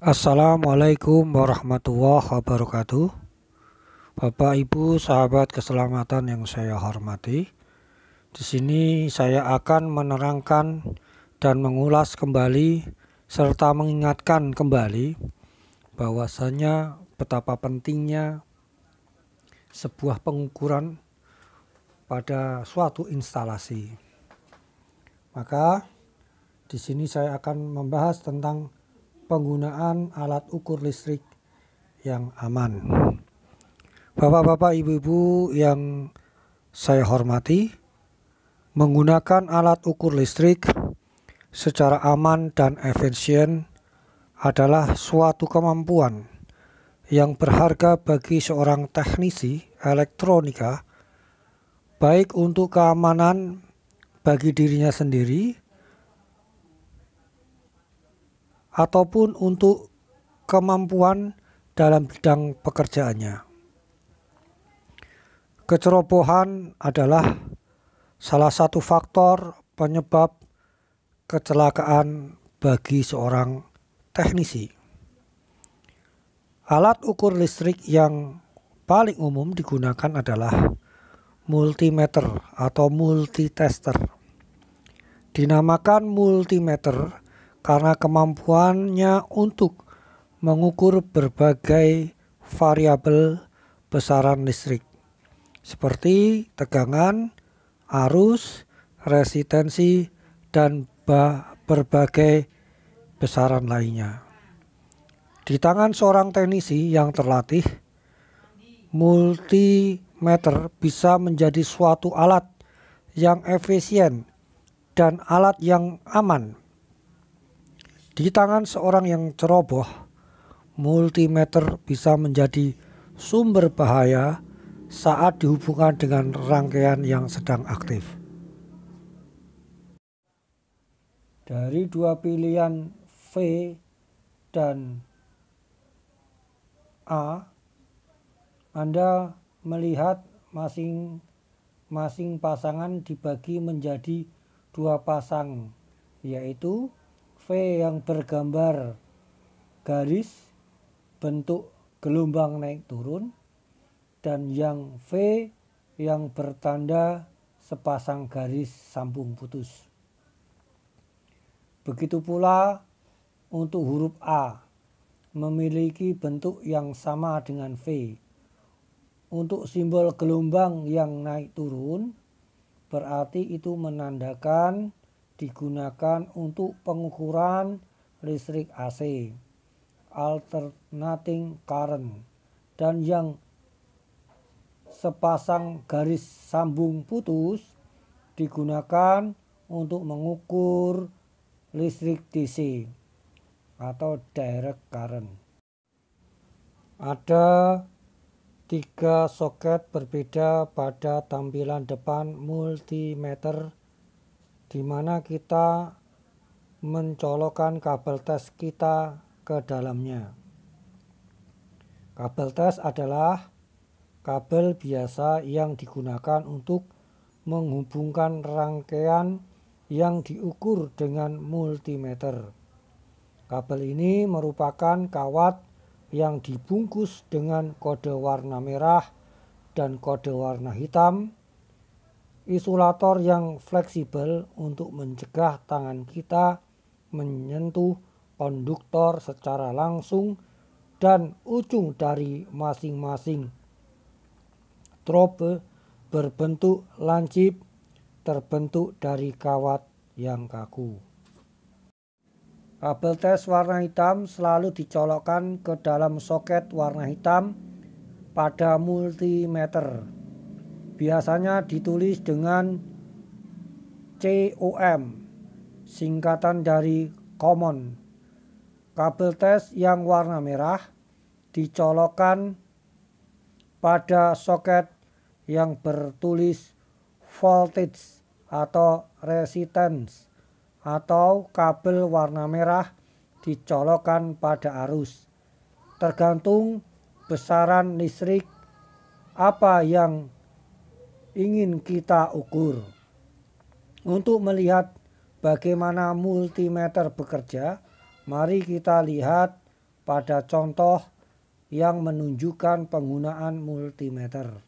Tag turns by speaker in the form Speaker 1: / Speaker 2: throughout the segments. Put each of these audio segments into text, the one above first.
Speaker 1: Assalamualaikum warahmatullahi wabarakatuh. Bapak, Ibu, sahabat keselamatan yang saya hormati. Di sini saya akan menerangkan dan mengulas kembali serta mengingatkan kembali bahwasanya betapa pentingnya sebuah pengukuran pada suatu instalasi. Maka di sini saya akan membahas tentang penggunaan alat ukur listrik yang aman. Bapak-bapak, ibu-ibu yang saya hormati, menggunakan alat ukur listrik secara aman dan efisien adalah suatu kemampuan yang berharga bagi seorang teknisi elektronika, baik untuk keamanan bagi dirinya sendiri ataupun untuk kemampuan dalam bidang pekerjaannya. Kecerobohan adalah salah satu faktor penyebab kecelakaan bagi seorang teknisi. Alat ukur listrik yang paling umum digunakan adalah multimeter atau multitester. Dinamakan multimeter karena kemampuannya untuk mengukur berbagai variabel besaran listrik, seperti tegangan, arus, resistensi, dan berbagai besaran lainnya. Di tangan seorang teknisi yang terlatih, multimeter bisa menjadi suatu alat yang efisien dan alat yang aman. Di tangan seorang yang ceroboh, multimeter bisa menjadi sumber bahaya saat dihubungkan dengan rangkaian yang sedang aktif. Dari dua pilihan V dan A, Anda melihat masing-masing pasangan dibagi menjadi dua pasang, yaitu V yang bergambar garis bentuk gelombang naik turun, dan yang V yang bertanda sepasang garis sambung putus. Begitu pula untuk huruf A, memiliki bentuk yang sama dengan V. Untuk simbol gelombang yang naik turun, berarti itu menandakan digunakan untuk pengukuran listrik AC, alternating current, dan yang sepasang garis sambung putus digunakan untuk mengukur listrik DC atau direct current. Ada 3 soket berbeda pada tampilan depan multimeter, di mana kita mencolokkan kabel tes kita ke dalamnya. Kabel tes adalah kabel biasa yang digunakan untuk menghubungkan rangkaian yang diukur dengan multimeter. Kabel ini merupakan kawat yang dibungkus dengan kode warna merah dan kode warna hitam, isolator yang fleksibel untuk mencegah tangan kita menyentuh konduktor secara langsung, dan ujung dari masing-masing trope berbentuk lancip terbentuk dari kawat yang kaku. Kabel tes warna hitam selalu dicolokkan ke dalam soket warna hitam pada multimeter. Biasanya ditulis dengan COM, singkatan dari common. Kabel tes yang warna merah dicolokkan pada soket yang bertulis voltage atau resistance, atau kabel warna merah dicolokkan pada arus. Tergantung besaran listrik apa yang ingin kita ukur. Untuk melihat bagaimana multimeter bekerja, mari kita lihat pada contoh yang menunjukkan penggunaan multimeter.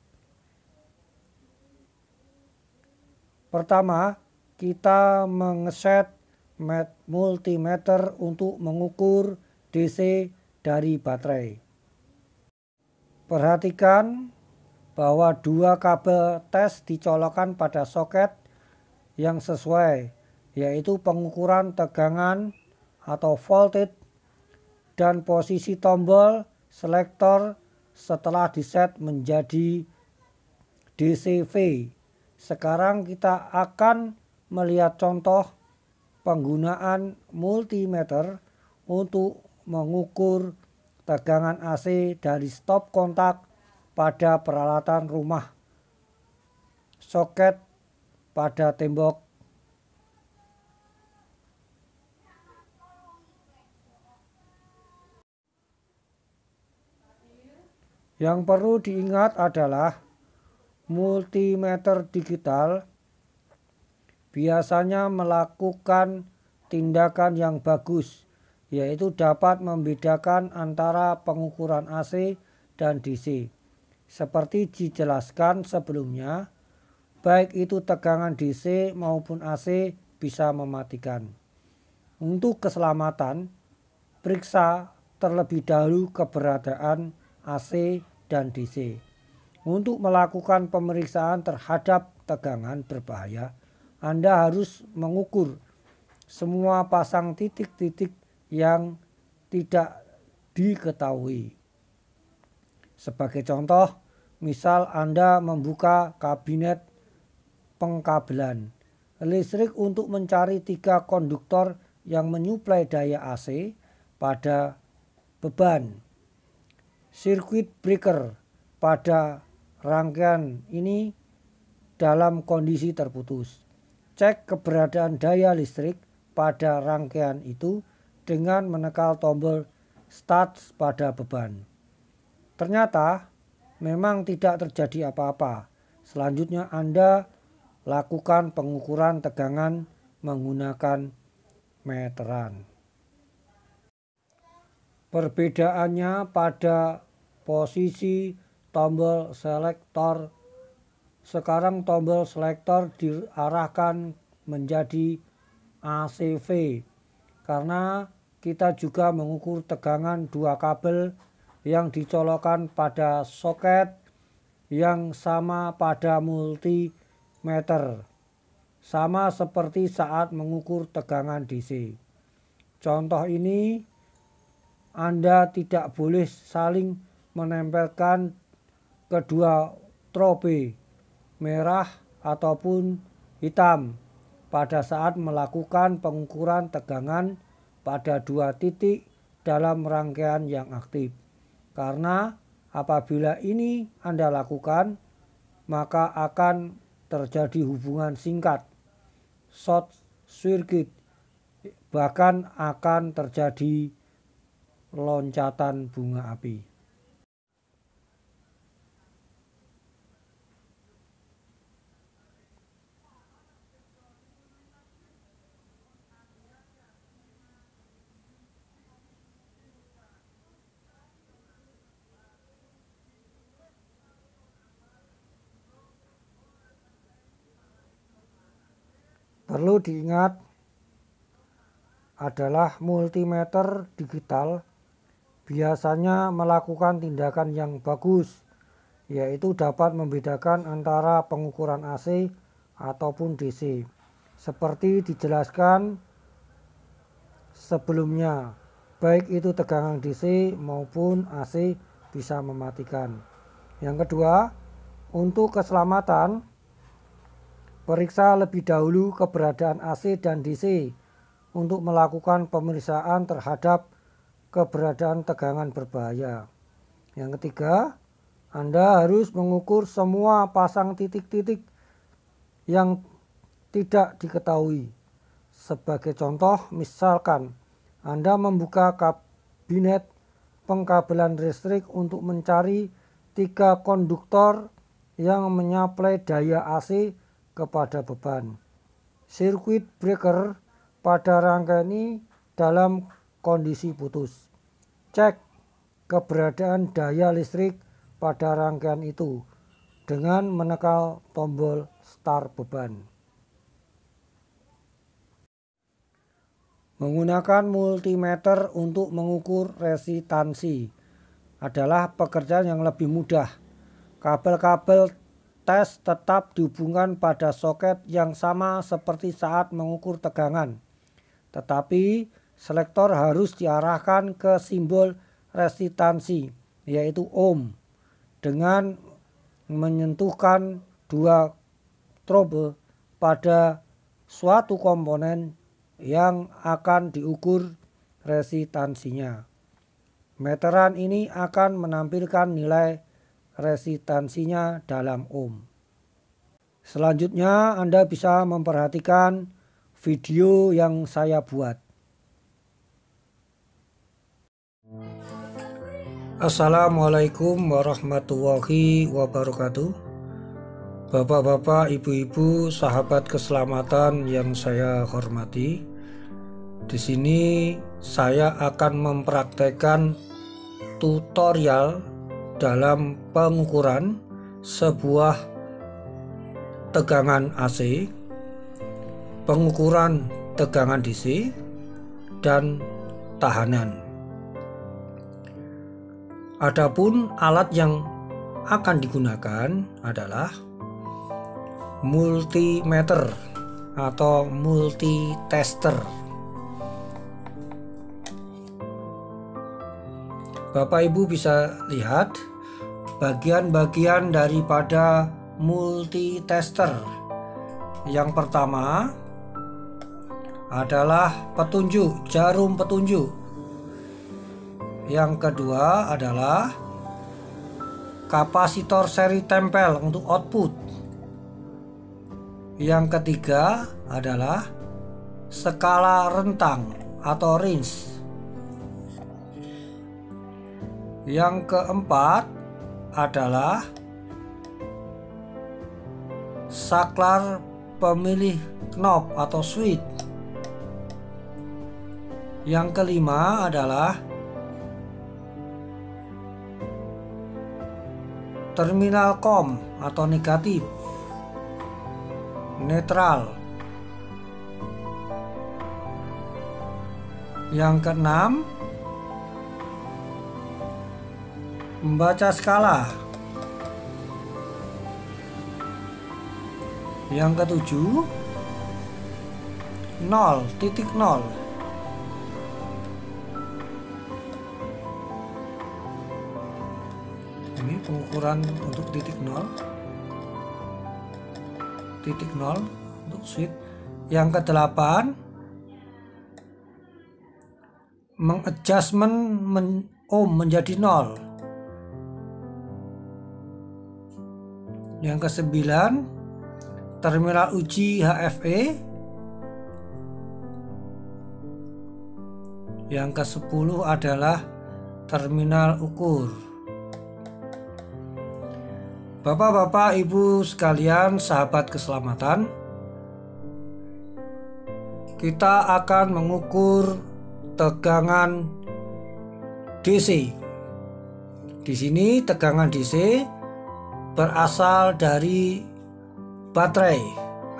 Speaker 1: Pertama, kita mengeset multimeter untuk mengukur DC dari baterai. Perhatikan bahwa dua kabel tes dicolokkan pada soket yang sesuai, yaitu pengukuran tegangan atau voltage dan posisi tombol selektor setelah diset menjadi DCV. Sekarang kita akan melihat contoh penggunaan multimeter untuk mengukur tegangan AC dari stop kontak pada peralatan rumah, soket pada tembok. Yang perlu diingat adalah multimeter digital biasanya melakukan tindakan yang bagus, yaitu dapat membedakan antara pengukuran AC dan DC. Seperti dijelaskan sebelumnya, baik itu tegangan DC maupun AC bisa mematikan. Untuk keselamatan, periksa terlebih dahulu keberadaan AC dan DC. Untuk melakukan pemeriksaan terhadap tegangan berbahaya, Anda harus mengukur semua pasang titik-titik yang tidak diketahui. Sebagai contoh, misal Anda membuka kabinet pengkabelan listrik untuk mencari 3 konduktor yang menyuplai daya AC pada beban. Sirkuit breaker pada rangkaian ini dalam kondisi terputus. Cek keberadaan daya listrik pada rangkaian itu dengan menekan tombol start pada beban. Ternyata memang tidak terjadi apa-apa. Selanjutnya Anda lakukan pengukuran tegangan menggunakan meteran. Perbedaannya pada posisi tombol selektor. Sekarang tombol selektor diarahkan menjadi ACV karena kita juga mengukur tegangan dua kabel yang dicolokkan pada soket yang sama pada multimeter, sama seperti saat mengukur tegangan DC. Contoh ini Anda tidak boleh saling menempelkan kedua trobe merah ataupun hitam pada saat melakukan pengukuran tegangan pada 2 titik dalam rangkaian yang aktif. Karena apabila ini Anda lakukan, maka akan terjadi hubungan singkat, short circuit, bahkan akan terjadi loncatan bunga api. Perlu diingat adalah multimeter digital biasanya melakukan tindakan yang bagus, yaitu dapat membedakan antara pengukuran AC ataupun DC. Seperti dijelaskan sebelumnya, baik itu tegangan DC maupun AC bisa mematikan. Yang kedua, untuk keselamatan, periksa lebih dahulu keberadaan AC dan DC untuk melakukan pemeriksaan terhadap keberadaan tegangan berbahaya. Yang ketiga, Anda harus mengukur semua pasang titik-titik yang tidak diketahui. Sebagai contoh, misalkan Anda membuka kabinet pengkabelan listrik untuk mencari 3 konduktor yang menyuplai daya AC kepada beban. Sirkuit breaker pada rangkaian ini dalam kondisi putus. Cek keberadaan daya listrik pada rangkaian itu dengan menekan tombol start beban. Menggunakan multimeter untuk mengukur resistansi adalah pekerjaan yang lebih mudah. Kabel-kabel tes tetap dihubungkan pada soket yang sama seperti saat mengukur tegangan. Tetapi selektor harus diarahkan ke simbol resistansi, yaitu ohm, dengan menyentuhkan dua tombol pada suatu komponen yang akan diukur resistansinya. Meteran ini akan menampilkan nilai resistansinya dalam ohm. Selanjutnya Anda bisa memperhatikan video yang saya buat. Assalamualaikum warahmatullahi wabarakatuh. Bapak-bapak, ibu-ibu, sahabat keselamatan yang saya hormati. Di sini saya akan mempraktekkan tutorial dalam pengukuran sebuah tegangan AC, pengukuran tegangan DC, dan tahanan. Adapun alat yang akan digunakan adalah multimeter atau multitester. Bapak Ibu bisa lihat bagian-bagian daripada multitester. Yang pertama adalah petunjuk, jarum petunjuk. Yang kedua adalah kapasitor seri tempel untuk output. Yang ketiga adalah skala rentang atau range. Yang keempat adalah saklar pemilih knob atau switch. Yang kelima adalah terminal COM atau negatif, netral. Yang keenam, membaca skala. Yang ketujuh, 0.0. Ini pengukuran untuk titik 0. Titik 0 untuk switch. Yang kedelapan, mengadjustment ohm menjadi 0. Yang kesembilan, terminal uji HFE. Yang ke-10 adalah terminal ukur. Bapak-bapak, ibu sekalian, sahabat keselamatan, kita akan mengukur tegangan DC. Di sini tegangan DC berasal dari baterai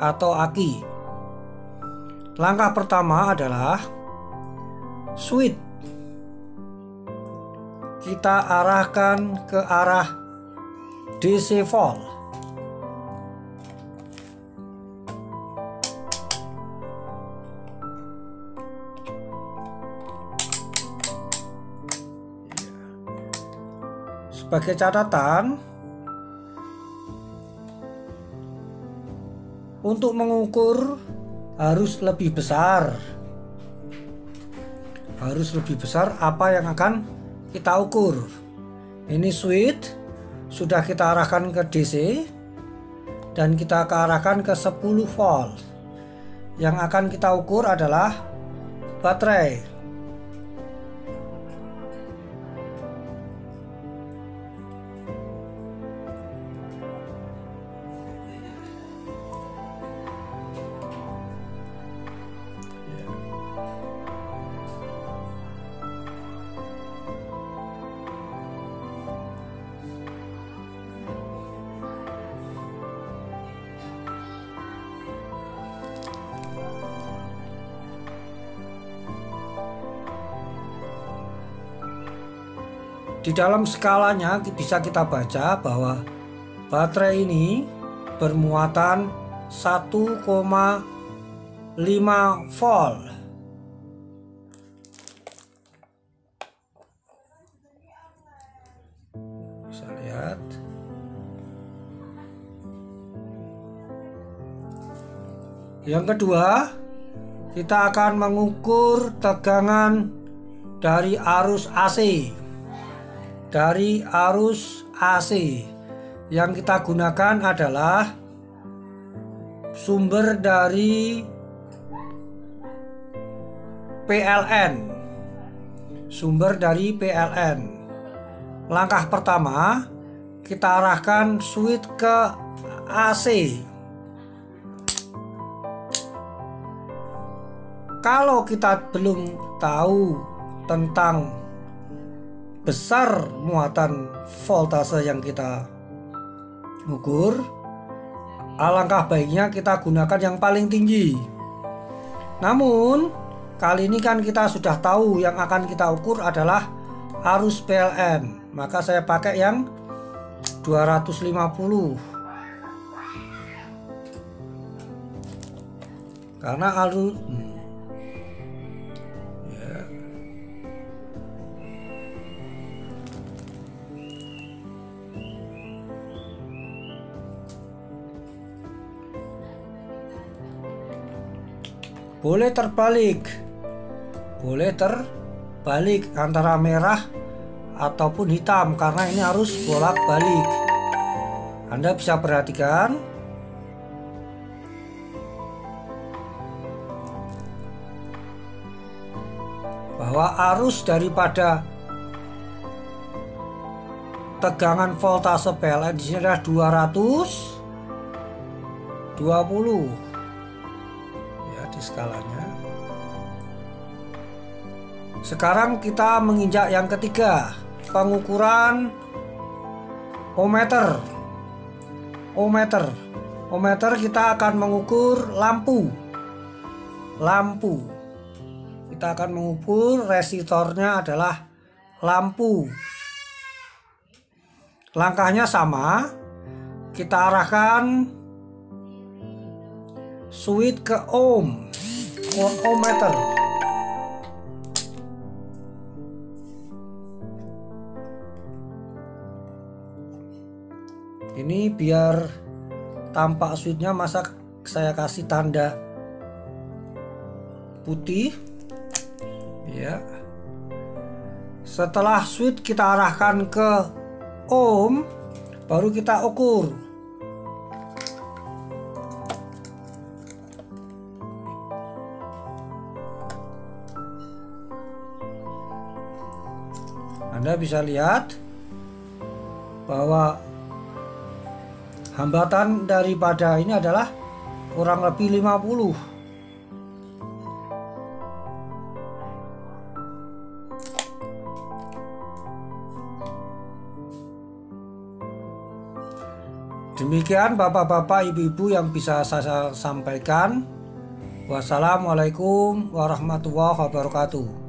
Speaker 1: atau aki. Langkah pertama adalah switch. Kita arahkan ke arah DC volt. Sebagai catatan, untuk mengukur harus lebih besar. Harus lebih besar apa yang akan kita ukur. Ini switch sudah kita arahkan ke DC dan kita arahkan ke 10 volt. Yang akan kita ukur adalah baterai. Di dalam skalanya bisa kita baca bahwa baterai ini bermuatan 1,5 volt. Bisa lihat. Yang kedua, kita akan mengukur tegangan dari arus AC. Dari arus AC yang kita gunakan adalah sumber dari PLN. Sumber dari PLN. Langkah pertama, kita arahkan switch ke AC. Kalau kita belum tahu tentang besar muatan voltase yang kita ukur, alangkah baiknya kita gunakan yang paling tinggi. Namun kali ini kan kita sudah tahu yang akan kita ukur adalah arus PLN, maka saya pakai yang 250 karena arus boleh terbalik antara merah ataupun hitam karena ini harus bolak-balik. Anda bisa perhatikan bahwa arus daripada tegangan voltase PLN di sini adalah 220 di skalanya. Sekarang kita menginjak yang ketiga, pengukuran ohmmeter. Ohmmeter kita akan mengukur lampu. Kita akan mengukur resistornya adalah lampu. Langkahnya sama, kita arahkan switch ke ohmmeter. Ini biar tampak switchnya, masa saya kasih tanda putih ya. Setelah switch kita arahkan ke ohm, baru kita ukur. Anda bisa lihat bahwa hambatan daripada ini adalah kurang lebih 50. Demikian bapak-bapak, ibu-ibu yang bisa saya sampaikan. Wassalamualaikum warahmatullahi wabarakatuh.